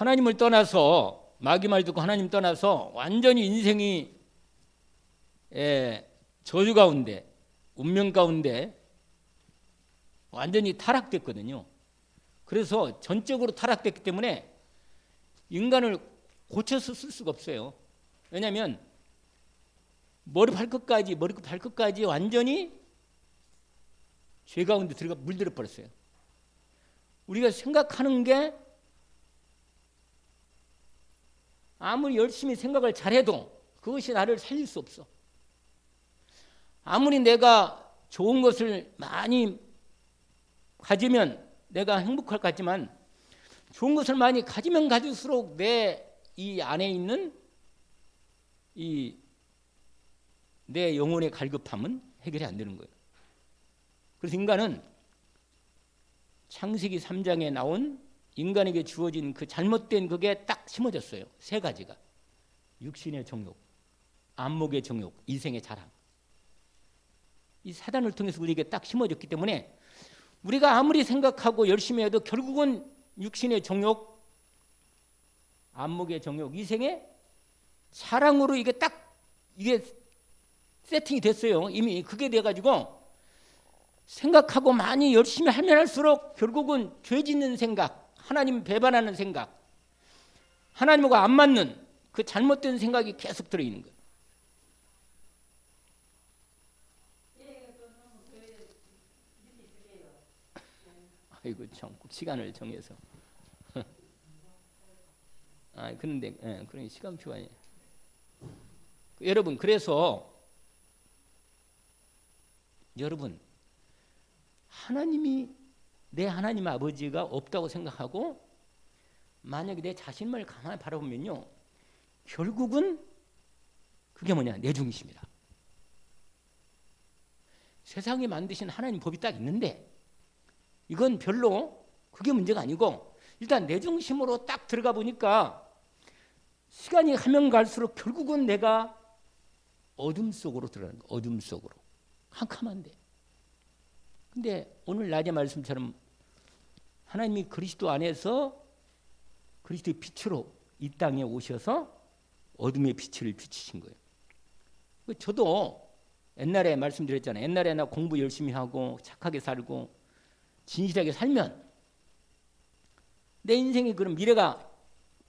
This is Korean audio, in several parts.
하나님을 떠나서 마귀 말 듣고 하나님 떠나서 완전히 인생이 저주 가운데 운명 가운데 완전히 타락됐거든요. 그래서 전적으로 타락됐기 때문에 인간을 고쳐서 쓸 수가 없어요. 왜냐하면 머리 발끝까지 완전히 죄 가운데 들어가 물들어 버렸어요. 우리가 생각하는 게 아무리 열심히 생각을 잘해도 그것이 나를 살릴 수 없어. 아무리 내가 좋은 것을 많이 가지면 내가 행복할 것 같지만 좋은 것을 많이 가지면 가질수록 내 이 안에 있는 내 영혼의 갈급함은 해결이 안 되는 거예요. 그래서 인간은 창세기 3장에 나온 인간에게 주어진 그 잘못된 그게 딱 심어졌어요. 세 가지가. 육신의 정욕, 안목의 정욕, 이생의 자랑. 이 사단을 통해서 우리에게 딱 심어졌기 때문에 우리가 아무리 생각하고 열심히 해도 결국은 육신의 정욕, 안목의 정욕, 이생의 자랑으로 이게 세팅이 됐어요. 이미 그게 돼가지고 생각하고 많이 열심히 하면 할수록 결국은 죄 짓는 생각, 하나님 배반하는 생각, 하나님과 안 맞는 그 잘못된 생각이 계속 들어있는 거예요. 아이고 참 시간을 정해서 그런데 그런 시간표가 여러분 그래서 여러분 하나님이 내 하나님 아버지가 없다고 생각하고 만약에 내 자신을 가만히 바라보면요 결국은 그게 뭐냐 내 중심이다. 세상이 만드신 하나님 법이 딱 있는데 이건 별로 그게 문제가 아니고 일단 내 중심으로 딱 들어가 보니까 시간이 가면 갈수록 결국은 내가 어둠 속으로 들어가는 거야. 어둠 속으로. 캄캄한데. 근데 오늘 낮의 말씀처럼 하나님이 그리스도 안에서 그리스도의 빛으로 이 땅에 오셔서 어둠의 빛을 비추신 거예요. 저도 옛날에 말씀드렸잖아요. 옛날에 나 공부 열심히 하고 착하게 살고 진실하게 살면 내 인생이 그럼 미래가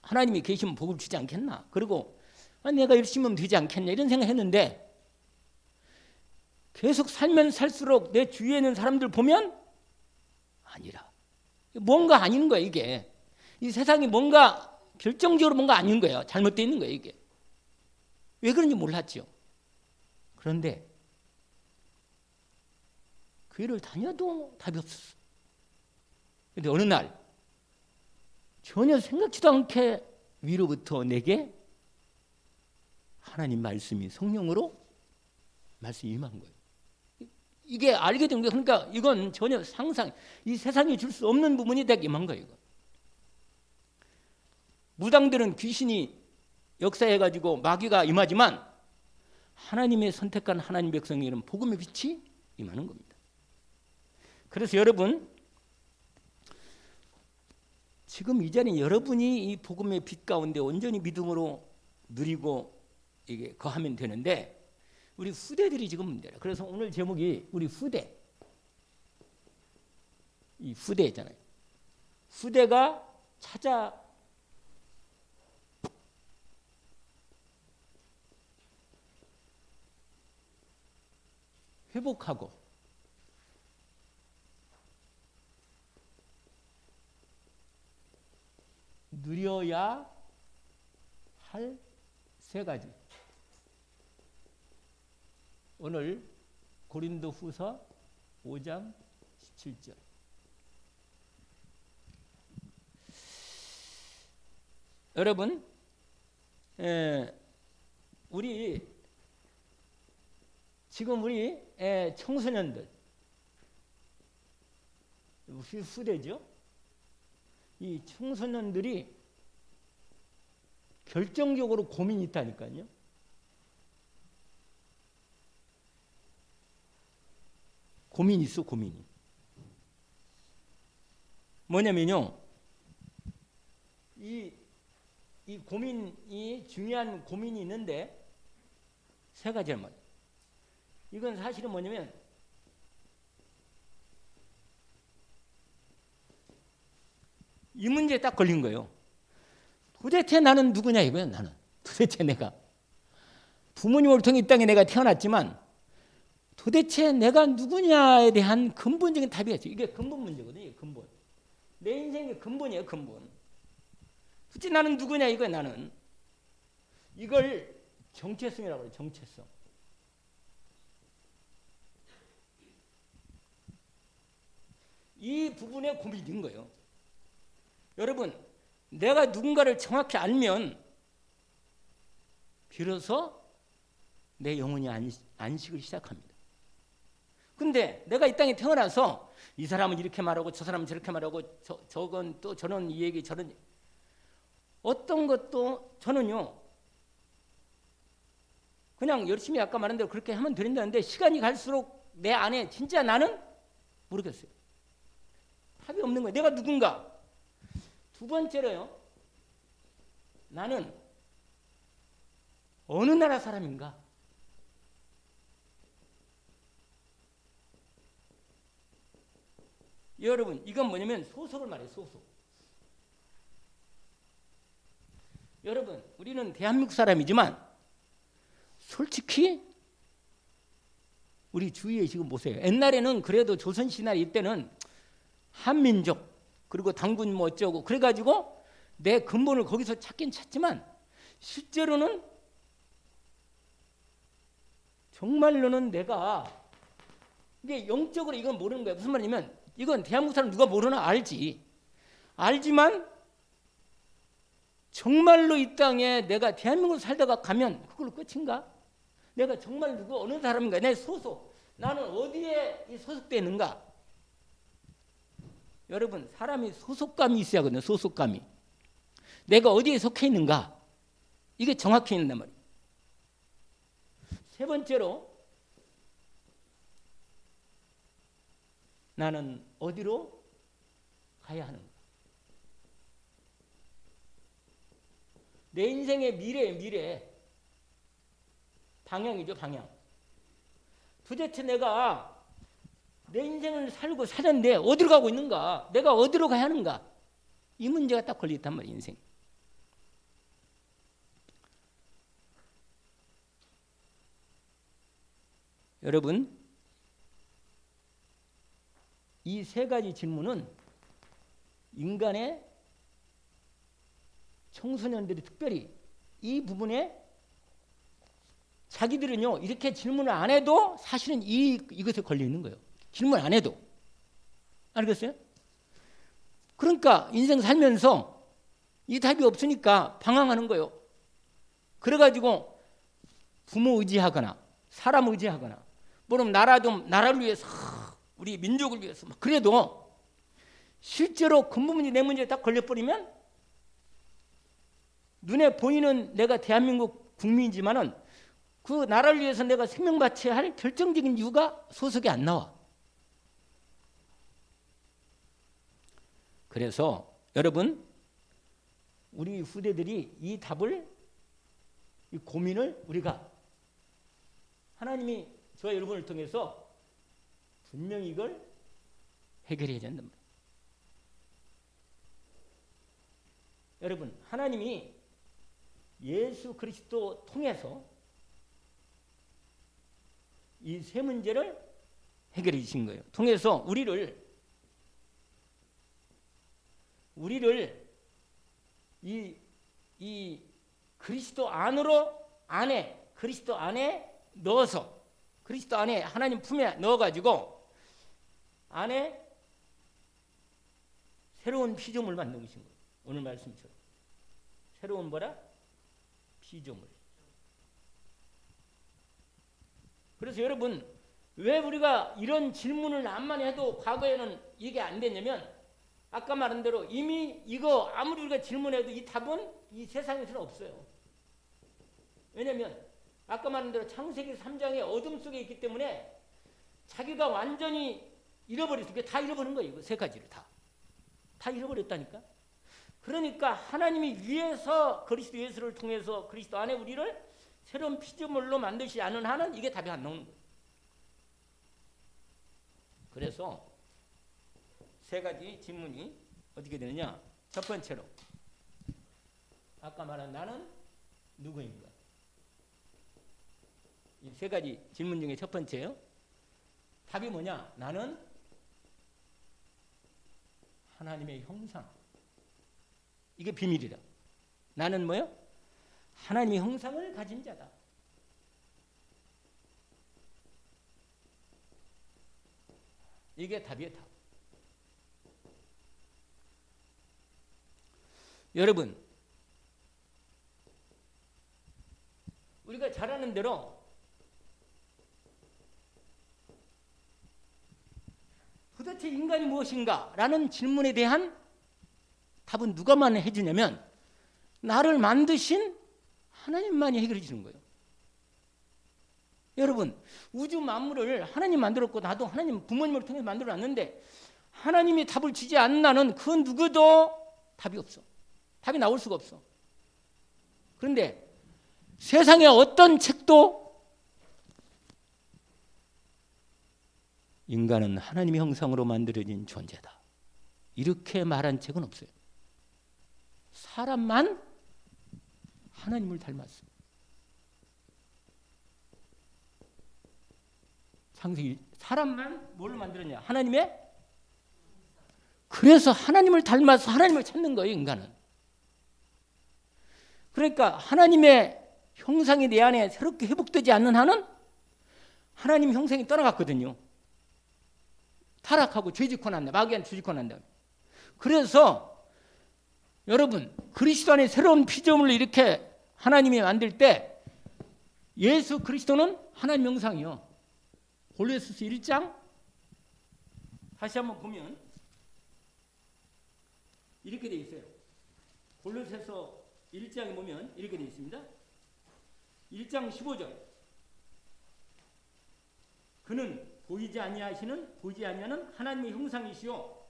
하나님이 계시면 복을 주지 않겠나? 그리고 내가 열심히 하면 되지 않겠냐? 이런 생각했는데 계속 살면 살수록 내 주위에 있는 사람들 보면 아니라 뭔가 아닌 거야 이게. 이 세상이 뭔가 결정적으로 뭔가 아닌 거예요. 잘못되어 있는 거예요 이게. 왜 그런지 몰랐죠. 그런데 교회를 다녀도 답이 없었어. 그런데 어느 날 전혀 생각지도 않게 위로부터 내게 하나님 말씀이 성령으로 말씀이 임한 거예요. 이게 알게 된 거예요. 그러니까 이건 전혀 상상, 이 세상이 줄 수 없는 부분이 되게 임한 거예요. 이거. 무당들은 귀신이 역사해가지고 마귀가 임하지만 하나님의 선택한 하나님 백성에게는 복음의 빛이 임하는 겁니다. 그래서 여러분 지금 이 자리에 여러분이 이 복음의 빛 가운데 온전히 믿음으로 누리고 이게 거하면 되는데 우리 후대들이 지금 문제라. 그래서 오늘 제목이 우리 후대. 이 후대 있잖아요. 후대가 찾아 회복하고 누려야 할 세 가지. 오늘 고린도후서 5장 17절. 여러분, 지금 우리 청소년들, 후대죠. 이 청소년들이 결정적으로 고민이 있다니까요. 고민이 있어, 고민이. 뭐냐면요, 이 이 고민이 중요한 고민이 있는데 세 가지를 말이에요. 이건 사실은 뭐냐면 이 문제에 딱 걸린 거예요. 도대체 나는 누구냐 이거예요. 나는 도대체 내가 부모님을 통해 이 땅에 내가 태어났지만 도대체 내가 누구냐에 대한 근본적인 답이 있어요. 이게 근본 문제거든요. 근본. 내 인생의 근본이에요. 근본. 도대체 나는 누구냐 이거예요. 나는. 이걸 정체성이라고 해요. 정체성. 이 부분에 고민인 거예요. 여러분, 내가 누군가를 정확히 알면 비로소 내 영혼이 안식을 시작합니다. 근데 내가 이 땅에 태어나서 이 사람은 이렇게 말하고 저 사람은 저렇게 말하고 저건 또 저는 이 얘기 저는 어떤 것도 저는요 그냥 열심히 아까 말한 대로 그렇게 하면 된다는데 시간이 갈수록 내 안에 진짜 나는 모르겠어요. 답이 없는 거예요. 내가 누군가. 두 번째로요. 나는 어느 나라 사람인가? 여러분, 이건 뭐냐면 소속을 말해요. 소속. 여러분, 우리는 대한민국 사람이지만 솔직히 우리 주위에 지금 보세요. 옛날에는 그래도 조선시대 이때는 한민족 그리고 당군 뭐 어쩌고 그래가지고 내 근본을 거기서 찾긴 찾지만 실제로는 정말로는 내가 이게 영적으로 이건 모르는 거야. 무슨 말이냐면 이건 대한민국 사람 누가 모르나 알지. 알지만 정말로 이 땅에 내가 대한민국 살다가 가면 그걸로 끝인가? 내가 정말 누구 어느 사람인가? 내 소속. 나는 어디에 소속되어 있는가? 여러분 사람이 소속감이 있어야 하거든요. 소속감이. 내가 어디에 속해 있는가? 이게 정확히 있는단 말이에요. 세 번째로 나는 어디로 가야 하는가? 내 인생의 미래 방향이죠. 방향. 도대체 내가 내 인생을 살고 사는데 어디로 가고 있는가? 내가 어디로 가야 하는가? 이 문제가 딱 걸려있단 말이에요. 인생. 여러분 이 세 가지 질문은 인간의 청소년들이 특별히 이 부분에 자기들은요 이렇게 질문을 안 해도 사실은 이것에 걸려 있는 거예요. 질문 안 해도. 알겠어요? 그러니까 인생 살면서 이 답이 없으니까 방황하는 거예요. 그래가지고 부모 의지하거나 사람 의지하거나 뭐냐면 나라를 위해서 우리 민족을 위해서 막 그래도 실제로 근본 문제 내 문제에 딱 걸려버리면 눈에 보이는 내가 대한민국 국민이지만은 그 나라를 위해서 내가 생명 바쳐야 할 결정적인 이유가 소속이 안 나와. 그래서 여러분 우리 후대들이 이 답을 이 고민을 우리가 하나님이 저와 여러분을 통해서 분명히 이걸 해결해야 된단 말이에요. 여러분 하나님이 예수 그리스도 통해서 이 세 문제를 해결해 주신 거예요. 통해서 우리를 이 그리스도 그리스도 안에 넣어서 그리스도 안에 하나님 품에 넣어가지고 안에 새로운 피조물 만드신 거예요. 오늘 말씀처럼 새로운 뭐라? 피조물. 그래서 여러분 왜 우리가 이런 질문을 암만 해도 과거에는 이게 안 됐냐면 아까 말한 대로 이미 이거 아무리 우리가 질문해도 이 답은 이 세상에서는 없어요. 왜냐하면 아까 말한 대로 창세기 3장의 어둠 속에 있기 때문에 자기가 완전히 잃어버렸어요. 다 잃어버린 거예요. 이거 세 가지를 다 잃어버렸다니까. 그러니까 하나님이 위에서 그리스도 예수를 통해서 그리스도 안에 우리를 새로운 피조물로 만드시지 않은 한은 이게 답이 안 나오는 거예요. 그래서 세 가지 질문이 어떻게 되느냐. 첫 번째로 아까 말한 나는 누구인가. 이 세 가지 질문 중에 첫 번째요. 답이 뭐냐. 나는 하나님의 형상. 이게 비밀이다. 나는 뭐요? 하나님의 형상을 가진 자다. 이게 답이에요. 답. 여러분, 우리가 잘 아는 대로 도대체 인간이 무엇인가? 라는 질문에 대한 답은 누가만 해주냐면 나를 만드신 하나님만이 해결해 주는 거예요. 여러분, 우주 만물을 하나님 만들었고 나도 하나님 부모님을 통해서 만들어놨는데 하나님이 답을 주지 않는 그 누구도 답이 없어. 답이 나올 수가 없어. 그런데 세상의 어떤 책도 인간은 하나님의 형상으로 만들어진 존재다. 이렇게 말한 책은 없어요. 사람만 하나님을 닮았어요. 창세기 사람만 뭘 만들었냐? 하나님의. 그래서 하나님을 닮아서 하나님을 찾는 거예요, 인간은. 그러니까 하나님의 형상이 내 안에 새롭게 회복되지 않는 한은 하나님 형상이 떠나갔거든요. 타락하고 죄짓고 난다. 마귀한테 죄짓고 난다. 그래서 여러분, 그리스도 안에 새로운 피조물을 이렇게 하나님이 만들 때 예수 그리스도는 하나님 형상이요. 골로새서 1장 다시 한번 보면 이렇게 돼 있어요. 골로새서 1장에 보면 이렇게 돼 있습니다. 1장 15절. 그는 보이지 아니하는 하나님의 형상이시요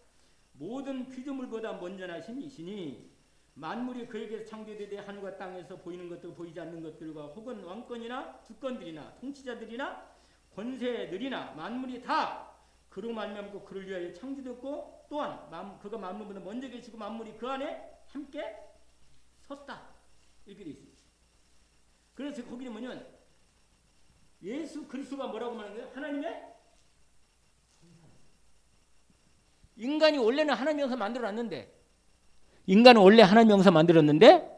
모든 피조물보다 먼저나신 이시니 만물이 그에게서 창조되되 하늘과 땅에서 보이는 것도 보이지 않는 것들과 혹은 왕권이나 주권들이나 통치자들이나 권세들이나 만물이 다 그로 말미암고 그를 위하여 창조됐고 또한 그가 만물보다 먼저 계시고 만물이 그 안에 함께 섰다. 이렇게 되어 있습니다. 그래서 거기는 뭐냐면 예수 그리스도가 뭐라고 말하는 거예요? 하나님의 인간이 원래는 하나님 형상 만들어놨는데 인간은 원래 하나님 형상 만들었는데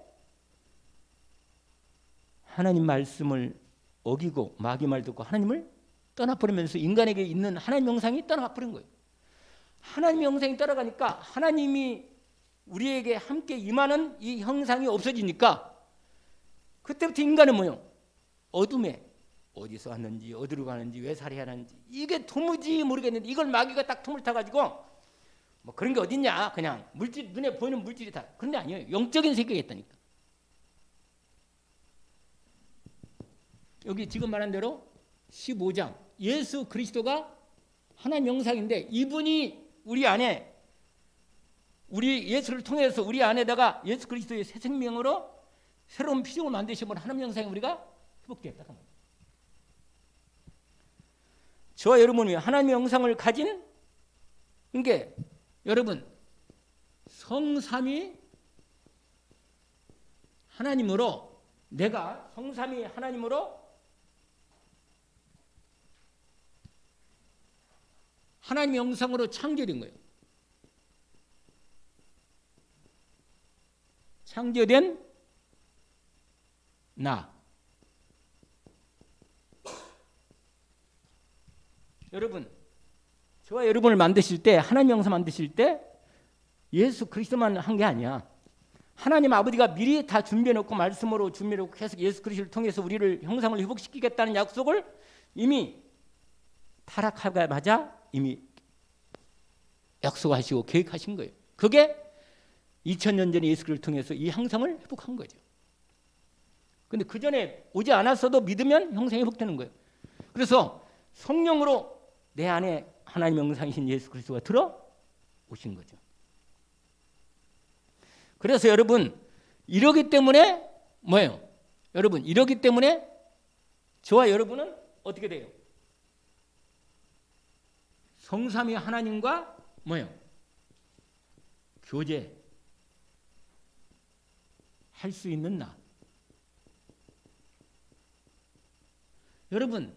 하나님 말씀을 어기고 마귀 말 듣고 하나님을 떠나버리면서 인간에게 있는 하나님 형상이 떠나버린 거예요. 하나님 형상이 떠나가니까 하나님이 우리에게 함께 임하는 이 형상이 없어지니까 그때부터 인간은 뭐예요? 어둠에 어디서 왔는지 어디로 가는지 왜 살해야 하는지 이게 도무지 모르겠는데 이걸 마귀가 딱 틈을 타가지고 뭐 그런 게 어딨냐 그냥 물질 눈에 보이는 물질이 다 그런데 아니에요. 영적인 세계가 있다니까. 여기 지금 말한 대로 15장 예수 그리스도가 하나님 형상인데 이분이 우리 안에 우리 예수를 통해서 우리 안에다가 예수 그리스도의 새 생명으로 새로운 피조물을 만드시면 하나님 형상이 우리가 회복되었다. 저와 여러분이 하나님의 형상을 가진 게 여러분 성삼위 하나님으로 내가 성삼위 하나님으로 하나님의 형상으로 창조된 거예요. 창조된 나. 여러분, 저와 여러분을 만드실 때 하나님 형상 만드실 때 예수 그리스도만 한 게 아니야. 하나님 아버지가 미리 다 준비해놓고 말씀으로 준비해놓고 계속 예수 그리스도를 통해서 우리를 형상을 회복시키겠다는 약속을 이미 타락하자마자 이미 약속하시고 계획하신 거예요. 그게 2000년 전에 예수 그리스도를 통해서 이 형상을 회복한 거죠. 근데 그 전에 오지 않았어도 믿으면 형상이 회복되는 거예요. 그래서 성령으로 내 안에 하나님 형상이신 예수 그리스도가 들어오신 거죠. 그래서 여러분 이러기 때문에 뭐예요? 여러분 이러기 때문에 저와 여러분은 어떻게 돼요? 성삼위 하나님과 뭐예요? 교제 할 수 있는 나. 여러분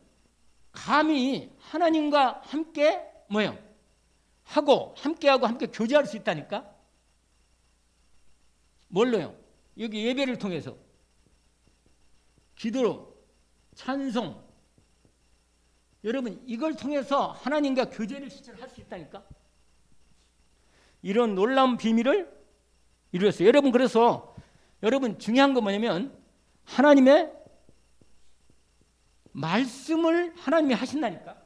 감히 하나님과 함께 뭐예요? 함께하고 함께 교제할 수 있다니까? 뭘로요? 여기 예배를 통해서 기도로 찬송 여러분 이걸 통해서 하나님과 교제를 실제로 할 수 있다니까? 이런 놀라운 비밀을 이루었어요. 여러분 그래서 여러분 중요한 건 뭐냐면 하나님의 말씀을 하나님이 하신다니까.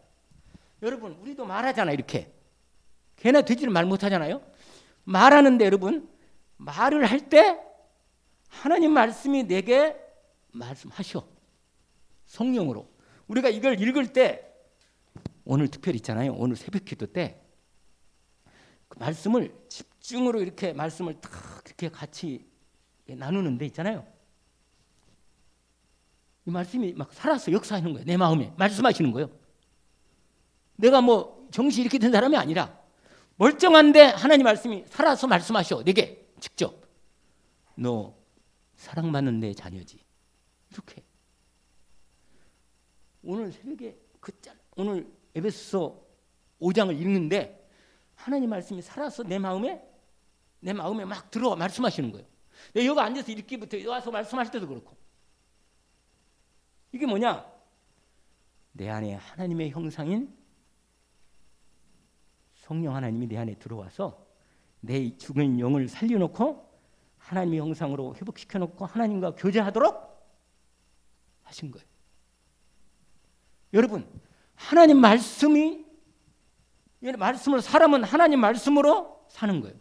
여러분 우리도 말하잖아요. 이렇게 개나 돼지는 말 못하잖아요. 말하는데 여러분 말을 할 때 하나님 말씀이 내게 말씀하셔. 성령으로. 우리가 이걸 읽을 때 오늘 특별히 있잖아요. 오늘 새벽 기도 때 그 말씀을 집중으로 이렇게 말씀을 탁 이렇게 같이 나누는 데 있잖아요. 이 말씀이 막 살아서 역사하는 거예요. 내 마음에 말씀하시는 거예요. 내가 뭐 정신 이렇게 된 사람이 아니라 멀쩡한데 하나님 말씀이 살아서 말씀하셔. 내게 직접. 너 사랑받는 내 자녀지. 이렇게. 오늘 새벽에 오늘 에베소서 5장을 읽는데 하나님 말씀이 살아서 내 마음에 막 들어와 말씀하시는 거예요. 내가 여기 앉아서 읽기부터 와서 말씀하실 때도 그렇고. 이게 뭐냐? 내 안에 하나님의 형상인 성령 하나님이 내 안에 들어와서 내 죽은 영을 살려놓고 하나님의 형상으로 회복시켜놓고 하나님과 교제하도록 하신 거예요. 여러분 하나님 말씀을 사람은 하나님 말씀으로 사는 거예요.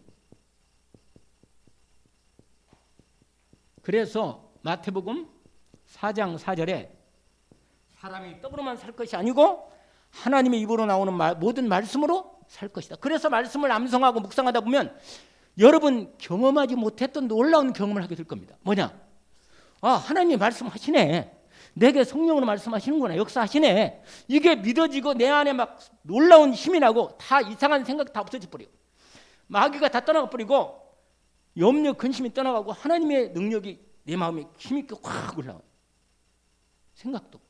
그래서 마태복음 4장 4절에 사람이 떡으로만 살 것이 아니고 하나님의 입으로 나오는 모든 말씀으로 살 것이다. 그래서 말씀을 암송하고 묵상하다 보면 여러분 경험하지 못했던 놀라운 경험을 하게 될 겁니다. 뭐냐? 하나님이 말씀하시네. 내게 성령으로 말씀하시는구나. 역사하시네. 이게 믿어지고 내 안에 막 놀라운 힘이 나고 다 이상한 생각 다 없어져 버려. 마귀가 다 떠나가 버리고 염려 근심이 떠나가고 하나님의 능력이 내 마음에 힘있게 확 올라와요. 생각도.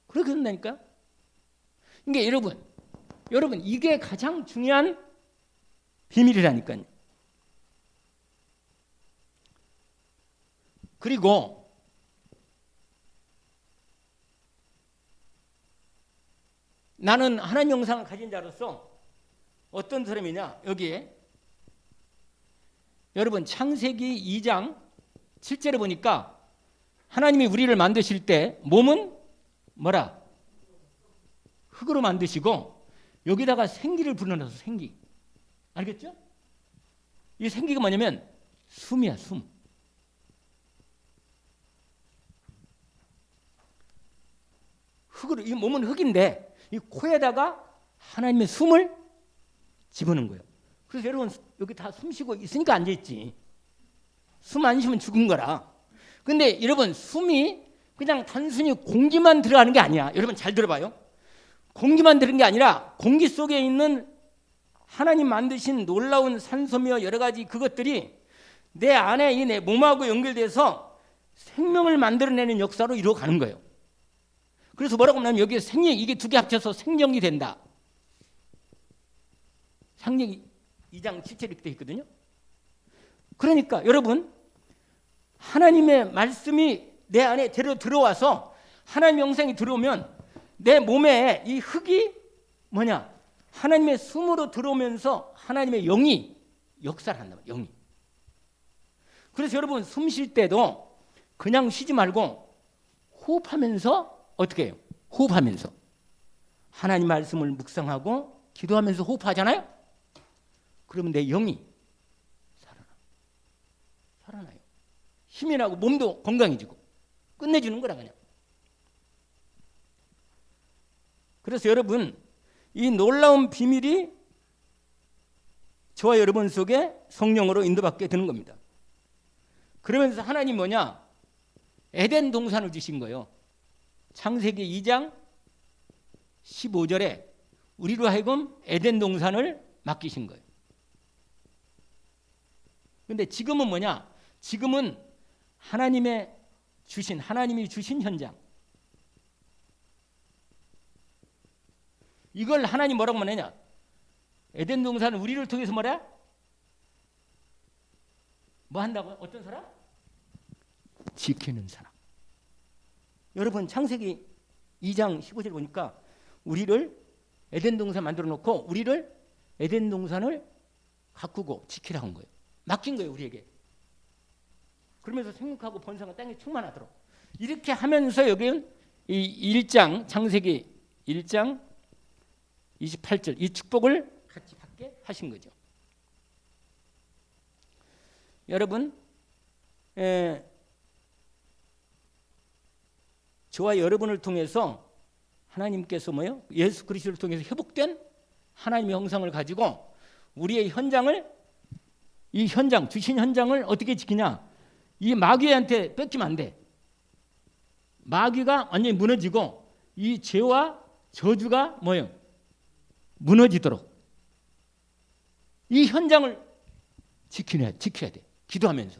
그렇게 된다니까. 이게 여러분 이게 가장 중요한 비밀이라니까요. 그리고 나는 하나님 형상을 가진 자로서 어떤 사람이냐? 여기에 여러분 창세기 2장 7절에 보니까 하나님이 우리를 만드실 때 몸은 뭐라? 흙으로 만드시고 여기다가 생기를 불어넣어서 생기. 알겠죠? 이 생기가 뭐냐면 숨이야, 숨. 흙으로, 이 몸은 흙인데 이 코에다가 하나님의 숨을 집어넣은 거예요. 그래서 여러분 여기 다 숨 쉬고 있으니까 앉아있지. 숨 안 쉬면 죽은 거라. 근데 여러분 숨이 그냥 단순히 공기만 들어가는 게 아니야. 여러분 잘 들어봐요. 공기만 들은 게 아니라 공기 속에 있는 하나님 만드신 놀라운 산소며 여러 가지 그것들이 내 안에 이 내 몸하고 연결돼서 생명을 만들어내는 역사로 이루어가는 거예요. 그래서 뭐라고 하냐면 여기에 생명 이게 두 개 합쳐서 생명이 된다. 창세기 2장 7절에 이렇게 되어 있거든요. 그러니까 여러분 하나님의 말씀이 내 안에 들어와서 하나님의 영생이 들어오면 내 몸에 이 흙이 뭐냐? 하나님의 숨으로 들어오면서 하나님의 영이 역사를 한다. 영이. 그래서 여러분 숨 쉴 때도 그냥 쉬지 말고 호흡하면서 어떻게 해요? 호흡하면서 하나님 말씀을 묵상하고 기도하면서 호흡하잖아요. 그러면 내 영이 살아나요. 힘이 나고 몸도 건강해지고 끝내주는 거라 그냥. 그래서 여러분 이 놀라운 비밀이 저와 여러분 속에 성령으로 인도받게 되는 겁니다. 그러면서 하나님 뭐냐? 에덴 동산을 주신 거예요. 창세기 2장 15절에 우리로 하여금 에덴 동산을 맡기신 거예요. 근데 지금은 뭐냐? 지금은 하나님이 주신 현장. 이걸 하나님 뭐라고 말하냐? 에덴 동산은 우리를 통해서 뭐라? 뭐 한다고? 어떤 사람? 지키는 사람. 여러분 창세기 2장 15절 보니까 우리를 에덴 동산 만들어 놓고 우리를 에덴 동산을 가꾸고 지키라고 한 거예요. 맡긴 거예요, 우리에게. 그러면서 생육하고 번성한 땅에 충만하도록. 이렇게 하면서 여기는 이 1장 창세기 1장 28절 이 축복을 같이 받게 하신 거죠. 여러분, 저와 여러분을 통해서 하나님께서 뭐요? 예수 그리스도를 통해서 회복된 하나님의 형상을 가지고 우리의 현장을, 이 현장, 주신 현장을 어떻게 지키냐? 이 마귀한테 뺏기면 안 돼. 마귀가 완전히 무너지고 이 죄와 저주가 뭐요? 무너지도록 이 현장을 지켜야 돼. 기도하면서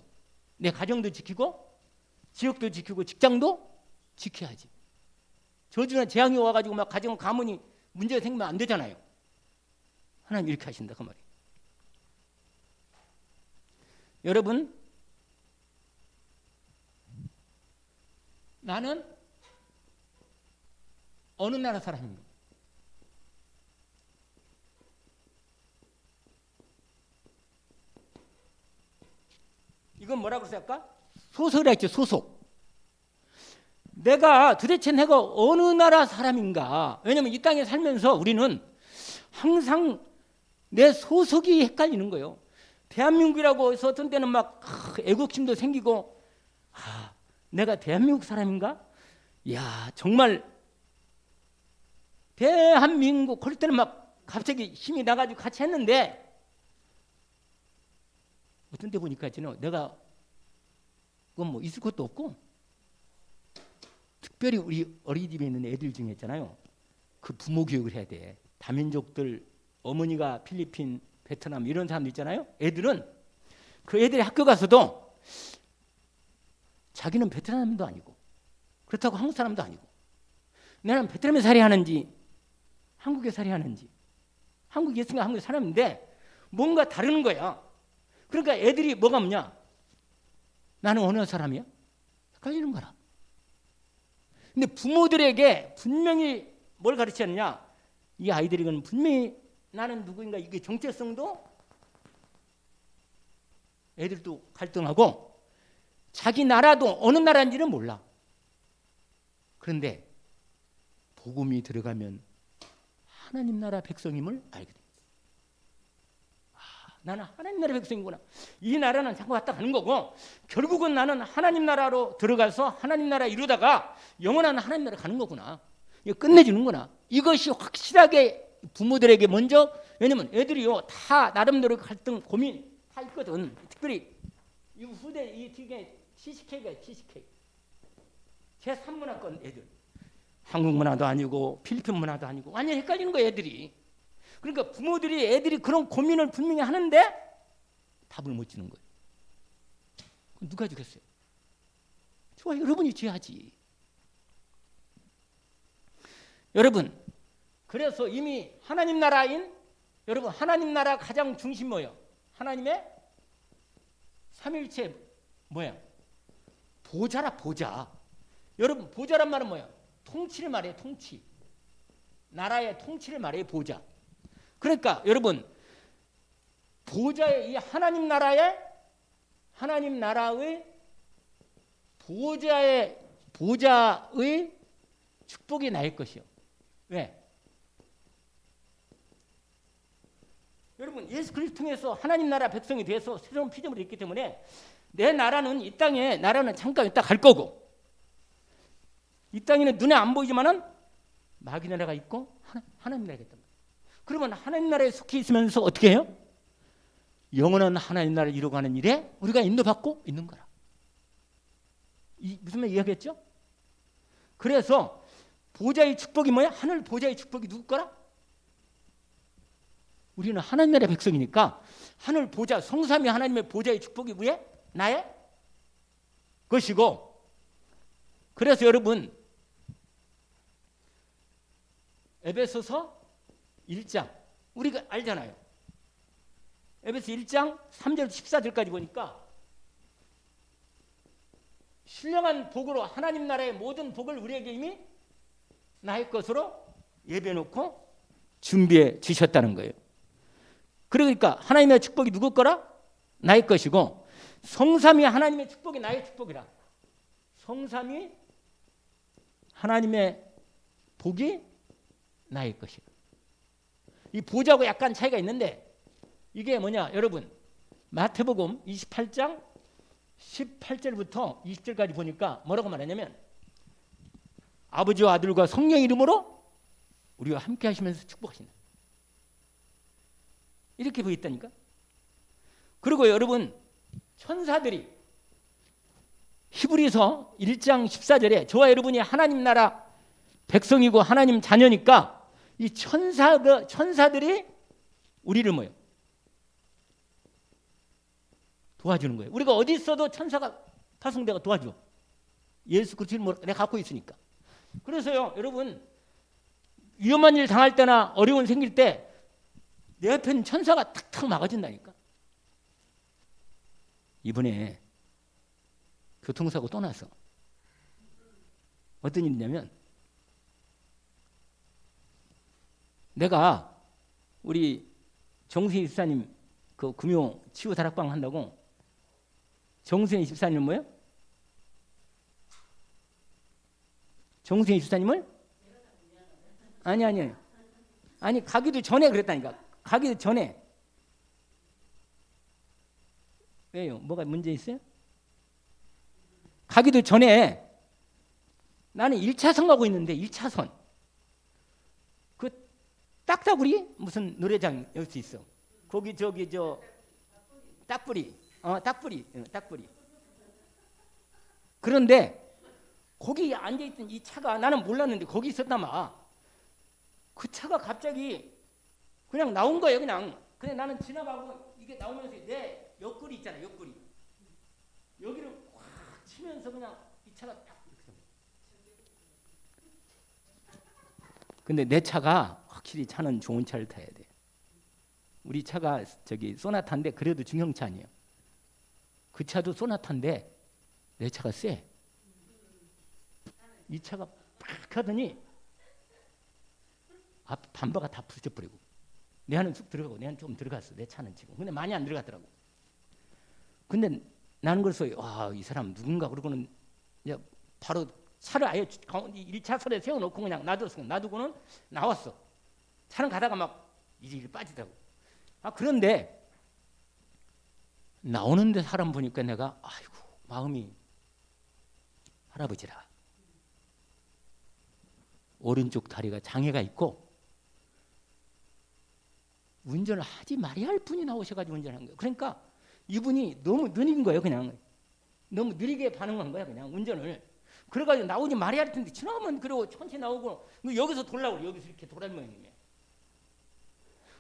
내 가정도 지키고 지역도 지키고 직장도 지켜야지. 저주나 재앙이 와가지고 막 가정 가문이 문제가 생기면 안 되잖아요. 하나님 이렇게 하신다 그 말이에요. 여러분, 나는 어느 나라 사람입니다. 이건 뭐라고 쓸까? 소속이라 했죠. 소속. 도대체 내가 어느 나라 사람인가? 왜냐하면 이 땅에 살면서 우리는 항상 내 소속이 헷갈리는 거예요. 대한민국이라고 해서 어떤 때는 막 애국심도 생기고 내가 대한민국 사람인가? 야 정말 대한민국 그럴 때는 막 갑자기 힘이 나가지고 같이 했는데 어떤 때 보니까 내가 그건 뭐 있을 것도 없고 특별히 우리 어린이집에 있는 애들 중에 있잖아요. 그 부모 교육을 해야 돼. 다민족들 어머니가 필리핀, 베트남 이런 사람들 있잖아요. 애들은 그 애들이 학교 가서도 자기는 베트남 사람도 아니고 그렇다고 한국 사람도 아니고 나는 베트남에 살이 하는지 한국에 살이 하는지 한국에 있으니까 한국에 사람인데 뭔가 다른 거야. 그러니까 애들이 뭐가 뭐냐? 나는 어느 사람이야? 헷갈리는 거라. 근데 부모들에게 분명히 뭘 가르쳤느냐? 이 아이들에게는 분명히 나는 누구인가 이게 정체성도 애들도 갈등하고 자기 나라도 어느 나라인지는 몰라. 그런데 복음이 들어가면 하나님 나라 백성임을 알게 됩니다. 나는 하나님 나라 백성이구나. 이 나라는 자꾸 왔다 가는 거고 결국은 나는 하나님 나라로 들어가서 하나님 나라 이루다가 영원한 하나님 나라 가는 거구나. 이거 끝내주는구나. 이것이 확실하게 부모들에게 먼저, 왜냐면 애들이요 다 나름대로 갈등 고민 다 있거든. 특별히 이 후대 이 뒤에 CCK가 CCK 제3문화권 애들 한국 문화도 아니고 필리핀 문화도 아니고 완전 헷갈리는 거예요 애들이. 그러니까 부모들이 애들이 그런 고민을 분명히 하는데 답을 못 주는 거예요. 누가 주겠어요? 저와 여러분이 줘야지. 여러분, 그래서 이미 하나님 나라인 여러분 하나님 나라 가장 중심 뭐예요? 하나님의 삼일체 뭐예요? 보좌라 보좌. 여러분 보좌란 말은 뭐예요? 통치를 말해요. 통치. 나라의 통치를 말해요. 보좌. 그러니까 여러분 보좌의 이 하나님 나라의 보좌의 축복이 나일 것이요. 왜? 여러분 예수 그리스도 통해서 하나님 나라 백성이 돼서 새로운 피조물이 있기 때문에 내 나라는 이 땅에 나라는 잠깐 있다 갈 거고 이 땅에는 눈에 안 보이지만은 마귀 나라가 있고 하나님 나라가 있단 말이에요. 그러면 하나님 나라에 속해 있으면서 어떻게 해요? 영원한 하나님 나라를 이루어가는 일에 우리가 인도받고 있는 거라. 무슨 말 이야기했죠? 그래서 보좌의 축복이 뭐야? 하늘 보좌의 축복이 누구 거라? 우리는 하나님 나라의 백성이니까 하늘 보좌, 성삼위 하나님의 보좌의 축복이 왜? 나의 것이고, 그래서 여러분 에베소서 1장 우리가 알잖아요. 에베소 1장 3절 14절까지 보니까 신령한 복으로 하나님 나라의 모든 복을 우리에게 이미 나의 것으로 예배해 놓고 준비해 주셨다는 거예요. 그러니까 하나님의 축복이 누구 거라? 나의 것이고, 성삼위 하나님의 축복이 나의 축복이라. 성삼위 하나님의 복이 나의 것이라. 이 보좌하고 약간 차이가 있는데 이게 뭐냐 여러분, 마태복음 28장 18절부터 20절까지 보니까 뭐라고 말하냐면 아버지와 아들과 성령 이름으로 우리와 함께 하시면서 축복하신다, 이렇게 보여 있다니까. 그리고 여러분 천사들이 히브리서 1장 14절에 저와 여러분이 하나님 나라 백성이고 하나님 자녀니까 이 천사들이 우리를 뭐요? 도와주는 거예요. 우리가 어디 있어도 천사가 파송돼가 도와줘. 예수 그리스도를 내가 갖고 있으니까. 그래서요 여러분 위험한 일 당할 때나 어려운 생길 때 내 옆에는 천사가 탁탁 막아준다니까. 이번에 교통사고 또 나서 어떤 일이냐면, 내가 우리 정수희 집사님 그 금요 치유 다락방 한다고, 정수희 집사님 뭐예요? 정수희 집사님을 아니 가기도 전에 그랬다니까. 가기도 전에. 왜요? 뭐가 문제 있어요? 가기도 전에 나는 1차선 가고 있는데 1차선 그 딱따구리 무슨 노래장 열 수 있어. 거기 저기 저 딱뿌리 딱뿌리. 그런데 거기 앉아있던 이 차가, 나는 몰랐는데 거기 있었다마. 그 차가 갑자기 그냥 나온 거예요. 그냥 나는 지나가고 이게 나오면서 내 옆구리 있잖아, 옆구리 여기를 확 치면서 그냥 이 차가 딱 이렇게. 근데 내 차가 확실히 차는 좋은 차를 타야 돼. 우리 차가 저기 소나타인데 그래도 중형차 아니에요. 그 차도 소나타인데 내 차가 세. 이 차가 팍 하더니 앞 반바가 다 부서져버리고, 내 안은 쑥 들어가고 내 안은 좀 들어갔어. 내 차는 지금. 근데 많이 안 들어갔더라고. 근데 나는 그래서 와, 이 사람 누군가. 그러고는 이제 바로 차를 아예 1차선에 세워놓고 그냥 놔두고는 나왔어. 차는 가다가 막 이제 빠지더라고. 그런데 나오는데 사람 보니까 내가 아이고 마음이, 할아버지라 오른쪽 다리가 장애가 있고 운전을 하지 말아야 할 분이 나오셔가지고 운전한 거예요. 그러니까 이분이 너무 느린 거예요. 그냥 너무 느리게 반응한 거야. 그냥 운전을. 그래가지고 나오지 말아야 할 텐데 지나가면 그러고 천천히 나오고 여기서 돌라고, 여기서 이렇게 돌아는 모양이에요.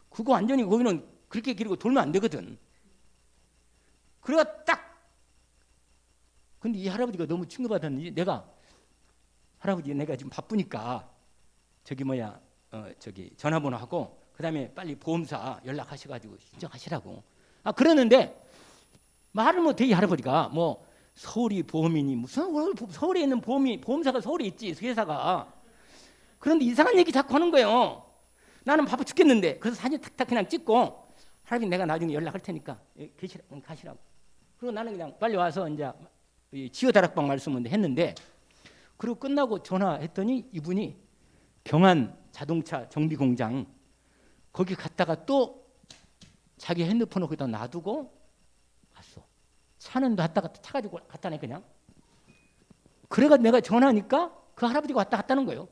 그거 완전히 거기는 그렇게 길고 돌면 안 되거든. 그래가 딱. 근데 이 할아버지가 너무 충격받았는지 내가, 할아버지 내가 지금 바쁘니까 저기 전화번호하고 그다음에 빨리 보험사 연락하셔가지고 신청하시라고. 그러는데 말을 못해. 이 할아버지가 뭐 서울이 보험이니 무슨 서울에 있는 보험사가 서울에 있지, 회사가. 그런데 이상한 얘기 자꾸 하는 거예요. 나는 바빠 죽겠는데. 그래서 사진 탁탁 그냥 찍고, 할아버지 내가 나중에 연락할 테니까 가시라고. 그리고 나는 그냥 빨리 와서 이제 지효다락방 말씀을 했는데, 그리고 끝나고 전화했더니 이분이 경안 자동차 정비공장 거기 갔다가 또 자기 핸드폰을 거기다 놔두고 갔어. 차는 놨다가 차 가지고 갔다네 그냥. 그래가지고 내가 전화하니까 그 할아버지가 왔다 갔다는 거예요.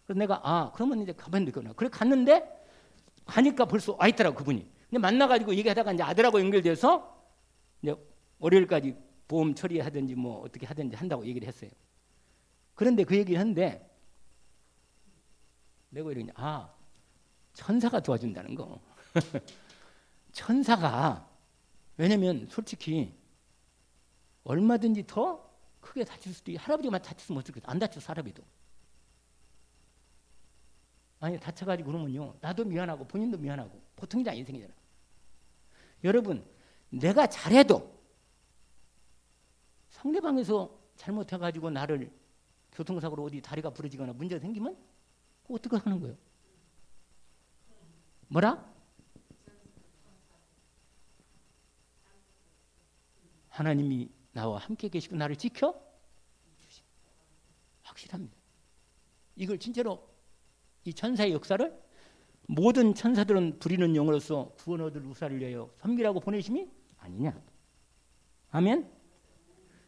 그래서 내가 그러면 이제 가면 되겠구나. 그래 갔는데 가니까 벌써 와 있더라고 그분이. 근데 만나가지고 얘기하다가 이제 아들하고 연결돼서 이제 월요일까지 보험 처리하든지 뭐 어떻게 하든지 한다고 얘기를 했어요. 그런데 그 얘기를 했는데 내가 이러냐, 천사가 도와준다는 거. 천사가, 왜냐면 솔직히 얼마든지 더 크게 다칠 수도 있고, 할아버지만 다쳤으면 어떻겠어. 안 다쳐서 할아버지도. 아니 다쳐가지고 그러면요, 나도 미안하고 본인도 미안하고 보통이 아닌 인생이잖아. 여러분, 내가 잘해도 상대방에서 잘못해가지고 나를 교통사고로 어디 다리가 부러지거나 문제가 생기면 어떻게 하는 거예요? 뭐라? 하나님이 나와 함께 계시고 나를 지켜 주시. 확실합니다. 이걸 진짜로 이 천사의 역사를 모든 천사들은 부리는 영으로서 구원 얻을 우사를 위하여 섬기라고 보내심이 아니냐. 아멘.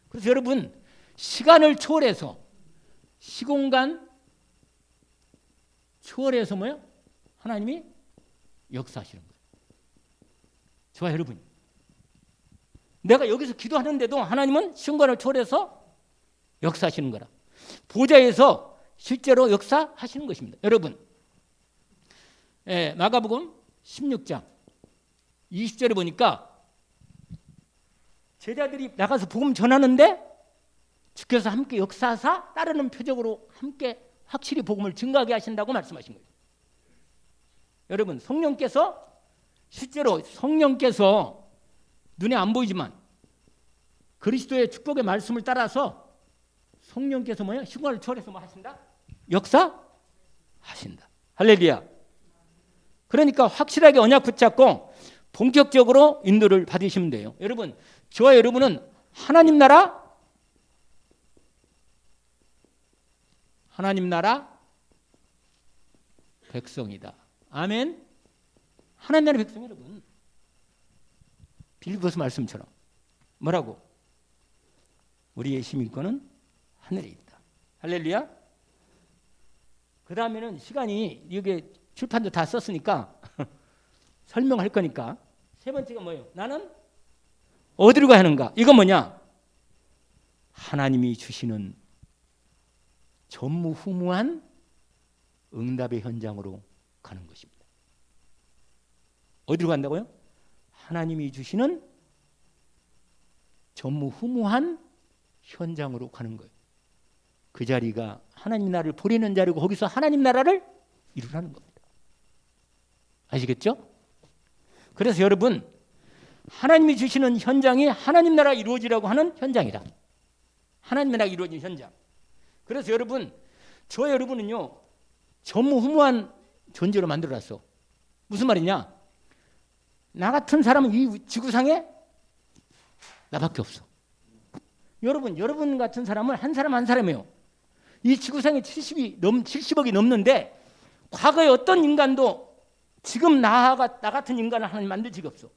그래서 여러분, 시간을 초월해서, 시공간 초월해서 뭐요? 하나님이 역사하시는 거예요. 좋아요, 여러분. 내가 여기서 기도하는데도 하나님은 시공간을 초월해서 역사하시는 거라. 보좌에서 실제로 역사하시는 것입니다. 여러분, 마가복음 16장 20절에 보니까 제자들이 나가서 복음 전하는데 주께서 함께 역사하사 따르는 표적으로 함께 확실히 복음을 증거하게 하신다고 말씀하신 거예요. 여러분, 성령께서 실제로 성령께서 눈에 안 보이지만 그리스도의 축복의 말씀을 따라서 성령께서 뭐예요? 시공간을 초월해서 뭐 하신다? 역사하신다. 할렐루야. 그러니까 확실하게 언약 붙잡고 본격적으로 인도를 받으시면 돼요. 여러분, 저와 여러분은 하나님 나라 백성이다. 아멘. 하나님 나라 백성 여러분. 빌립보서 말씀처럼 뭐라고? 우리의 시민권은 하늘에 있다. 할렐루야. 그 다음에는 시간이 이게 출판도 다 썼으니까 설명할 거니까 세 번째가 뭐예요? 나는 어디로 가야 하는가? 이건 뭐냐? 하나님이 주시는 전무후무한 응답의 현장으로 가는 것입니다. 어디로 간다고요? 하나님이 주시는 전무후무한 현장으로 가는 거예요. 그 자리가 하나님 나라를 보내는 자리고 거기서 하나님 나라를 이루라는 겁니다. 아시겠죠? 그래서 여러분, 하나님이 주시는 현장이 하나님 나라가 이루어지라고 하는 현장이다. 하나님 나라가 이루어진 현장. 그래서 여러분, 저 여러분은요, 전무후무한 존재로 만들어놨어. 무슨 말이냐? 나 같은 사람은 이 지구상에 나밖에 없어. 여러분 같은 사람은 한 사람 한 사람이에요. 이 지구상에 70억이 넘는데 과거에 어떤 인간도 지금 나 같은 인간을 하나님 만들 적이 없어.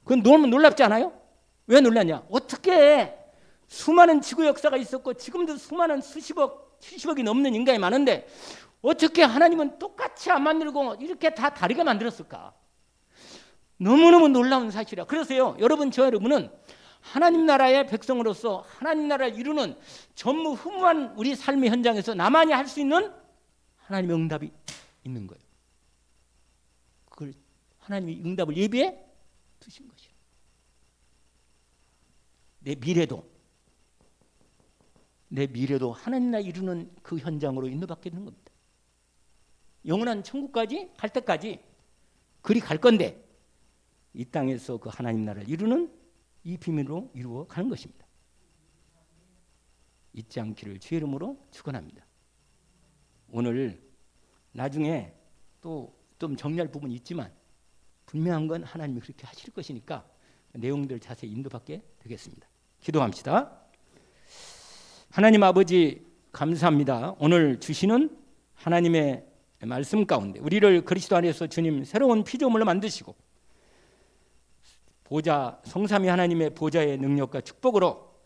그건 너무 놀랍지 않아요? 왜 놀랐냐? 어떻게 수많은 지구 역사가 있었고 지금도 수많은 수십억, 70억이 넘는 인간이 많은데 어떻게 하나님은 똑같이 안 만들고 이렇게 다 다르게 만들었을까? 너무너무 놀라운 사실이야. 그래서요, 여러분, 저 여러분은 하나님 나라의 백성으로서 하나님 나라를 이루는 전무후무한 우리 삶의 현장에서 나만이 할 수 있는 하나님의 응답이 있는 거예요. 그걸 하나님이 응답을 예비해 두신 것이에요. 내 미래도 하나님 나라 이루는 그 현장으로 인도받게 되는 겁니다. 영원한 천국까지 갈 때까지 그리 갈 건데 이 땅에서 그 하나님 나라를 이루는 이 비밀로 이루어 가는 것입니다. 잊지 않기를 주의 이름으로 축원합니다. 오늘 나중에 또 좀 정리할 부분이 있지만 분명한 건 하나님이 그렇게 하실 것이니까 내용들 자세히 인도받게 되겠습니다. 기도합시다. 하나님 아버지, 감사합니다. 오늘 주시는 하나님의 말씀 가운데 우리를 그리스도 안에서 주님 새로운 피조물로 만드시고 보좌, 성삼위 하나님의 보좌의 능력과 축복으로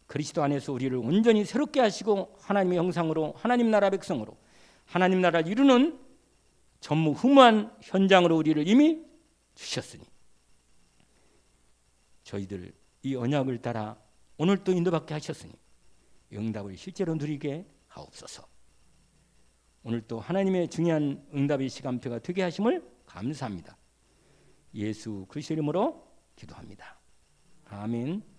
그리스도 안에서 우리를 온전히 새롭게 하시고 하나님의 형상으로 하나님 나라 백성으로 하나님 나라를 이루는 전무후무한 현장으로 우리를 이미 주셨으니 저희들 이 언약을 따라 오늘 또 인도받게 하셨으니 응답을 실제로 누리게 하옵소서. 오늘 또 하나님의 중요한 응답의 시간표가 되게 하심을 감사합니다. 예수 그리스도 이름으로 기도합니다. 아멘.